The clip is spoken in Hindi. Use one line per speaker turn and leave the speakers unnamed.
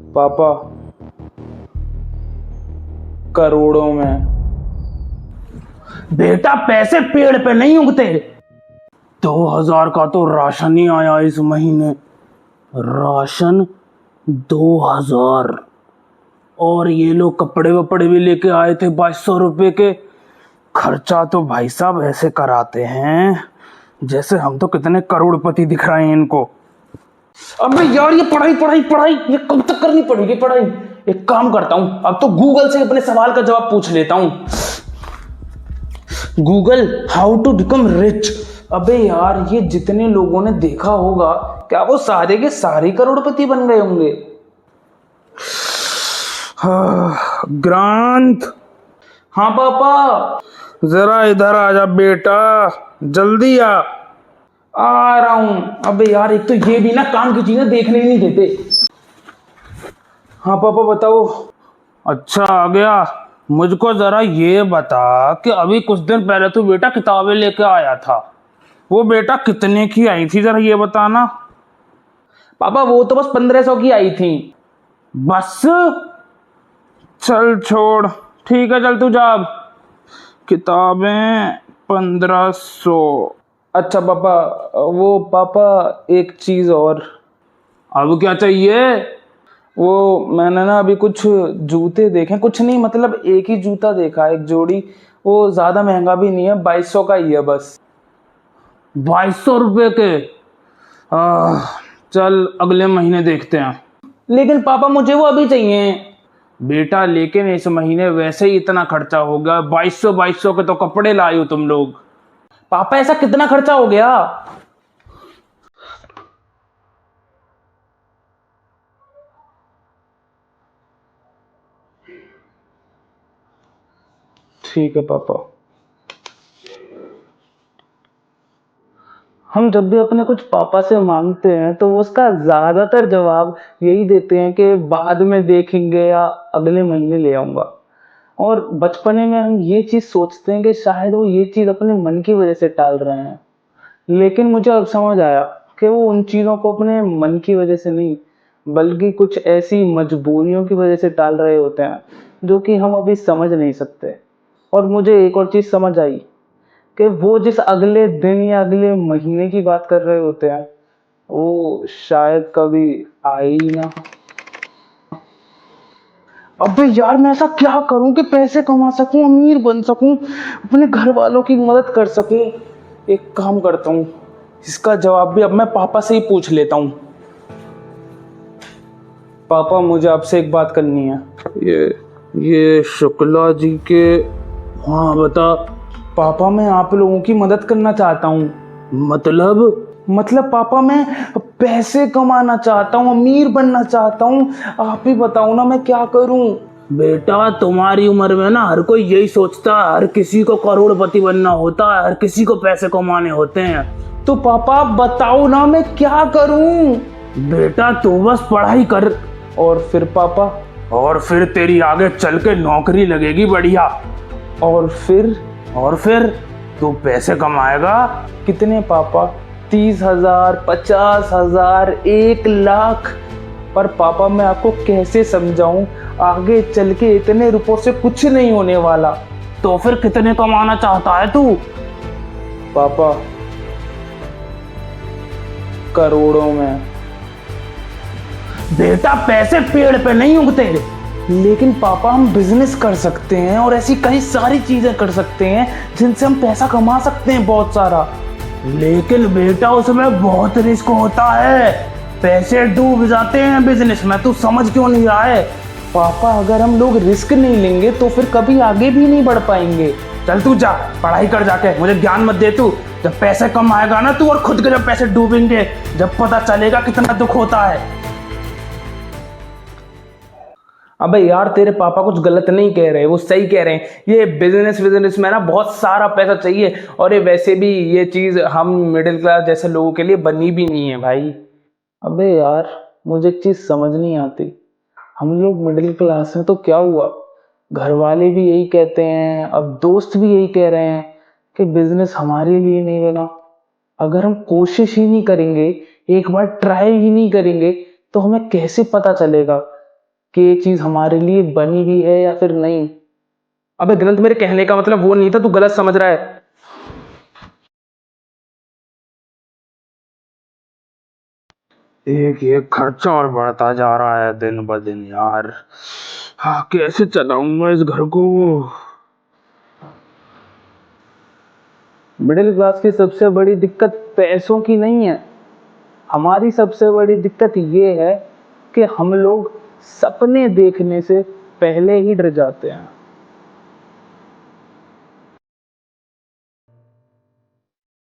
पापा, करोड़ों में।
बेटा पैसे पेड़ पे नहीं उगते। 2000 का तो राशन ही आया इस महीने। राशन 2000। और ये लोग कपड़े वपड़े भी लेके आए थे 2200 रुपए के। खर्चा तो भाई साहब ऐसे कराते हैं जैसे हम तो कितने करोड़पति दिख रहे हैं इनको।
अबे यार, ये पढ़ाई पढ़ाई पढ़ाई ये कब तक करनी पड़ेगी पढ़ाई? एक काम करता हूं, अब तो गूगल से अपने सवाल का जवाब पूछ लेता हूं। Google, how to become rich. अबे यार, ये जितने लोगों ने देखा होगा, क्या वो सारे के सारे करोड़पति बन गए होंगे?
ग्रांथ,
हाँ पापा।
जरा इधर आ जा बेटा, जल्दी आ।
आ रहा हूं। अबे यार, एक तो ये भी ना काम की चीजें देखने ही नहीं देते। हाँ पापा, बताओ।
अच्छा आ गया। मुझको जरा ये बता कि अभी कुछ दिन पहले तू बेटा किताबें लेके आया था, वो बेटा कितने की आई थी, जरा ये बताना।
पापा वो तो बस 1500 की आई थी।
बस? चल छोड़, ठीक है, चल तू जा अब। किताबें 1500।
अच्छा पापा, वो पापा एक चीज और।
अब क्या चाहिए?
वो मैंने ना अभी कुछ जूते देखे, कुछ नहीं मतलब एक ही जूता देखा, एक जोड़ी। वो ज्यादा महंगा भी नहीं है, 2200 का ही है बस।
2200 रुपये के? चल अगले महीने देखते हैं।
लेकिन पापा मुझे वो अभी चाहिए।
बेटा लेकिन इस महीने वैसे ही इतना खर्चा हो गया, 2200 के तो कपड़े लाए हो तुम लोग।
पापा ऐसा कितना खर्चा हो गया? ठीक है पापा। हम जब भी अपने कुछ पापा से मांगते हैं तो वो उसका ज्यादातर जवाब यही देते हैं कि बाद में देखेंगे या अगले महीने ले आऊंगा। और बचपने में हम ये चीज सोचते हैं कि शायद वो ये चीज अपने मन की वजह से टाल रहे हैं। लेकिन मुझे अब समझ आया कि वो उन चीजों को अपने मन की वजह से नहीं, बल्कि कुछ ऐसी मजबूरियों की वजह से टाल रहे होते हैं जो कि हम अभी समझ नहीं सकते। और मुझे एक और चीज समझ आई कि वो जिस अगले दिन या अगले महीने की बात कर रहे होते हैं, वो शायद कभी आए ही ना। अबे यार, मैं ऐसा क्या करूं कि पैसे कमा सकूं, अमीर बन सकूं, अपने घर वालों की मदद कर सकूं? एक काम करता हूं, इसका जवाब भी अब मैं पापा से ही पूछ लेता हूं। पापा, मुझे आपसे एक बात करनी है।
ये शुक्ला जी के। हाँ बता।
पापा, मैं आप लोगों की मदद करना चाहता हूं। मतलब पापा, मैं पैसे कमाना चाहता हूँ, अमीर बनना चाहता हूँ। आप ही बताओ ना, मैं क्या करूँ?
बेटा तुम्हारी उम्र में ना हर कोई यही सोचता है, हर किसी को करोड़पति बनना होता है, हर किसी को पैसे कमाने होते हैं।
तो पापा आप बताओ ना, मैं क्या करूँ?
बेटा तू बस पढ़ाई कर।
और फिर पापा?
और फिर तेरी आगे चल के नौकरी लगेगी बढ़िया।
और
फिर तू पैसे कमाएगा।
कितने पापा? 30,000, 50,000, 1 लाख? पर पापा मैं आपको कैसे समझाऊं, आगे चल के इतने रुपयों से कुछ नहीं होने वाला।
तो फिर कितने कमाना चाहता है तू?
पापा, करोड़ों में।
बेटा पैसे पेड़ पे नहीं उगते।
लेकिन पापा हम बिजनेस कर सकते हैं और ऐसी कई सारी चीजें कर सकते हैं जिनसे हम पैसा कमा सकते हैं बहुत सारा।
लेकिन बेटा उसमें बहुत रिस्क होता है, पैसे डूब जाते हैं बिजनेस में, तू समझ क्यों नहीं रहा है?
पापा अगर हम लोग रिस्क नहीं लेंगे तो फिर कभी आगे भी नहीं बढ़ पाएंगे।
चल तू जा पढ़ाई कर जाके, मुझे ज्ञान मत दे तू। जब पैसे कम आएगा ना तू, और खुद के जब पैसे डूबेंगे, जब पता चलेगा कितना दुख होता है।
अबे यार, तेरे पापा कुछ गलत नहीं कह रहे, वो सही कह रहे हैं। ये बिजनेस में ना बहुत सारा पैसा चाहिए, और ये वैसे भी ये चीज हम मिडिल क्लास जैसे लोगों के लिए बनी भी नहीं है भाई। अबे यार, मुझे एक चीज समझ नहीं आती। हम लोग मिडिल क्लास हैं तो क्या हुआ, घर वाले भी यही कहते हैं, अब दोस्त भी यही कह रहे हैं कि बिजनेस हमारे लिए नहीं बना। अगर हम कोशिश ही नहीं करेंगे, एक बार ट्राई ही नहीं करेंगे, तो हमें कैसे पता चलेगा कि ये चीज हमारे लिए बनी भी है या फिर नहीं। अबे ग्रंथ, मेरे कहने का मतलब वो नहीं था, तू गलत समझ रहा है।
एक एक खर्चा और बढ़ता जा रहा है दिन ब दिन यार। हाँ, कैसे चलाऊंगा इस घर को।
मिडिल क्लास की सबसे बड़ी दिक्कत पैसों की नहीं है, हमारी सबसे बड़ी दिक्कत ये है कि हम लोग सपने देखने से पहले ही डर जाते हैं।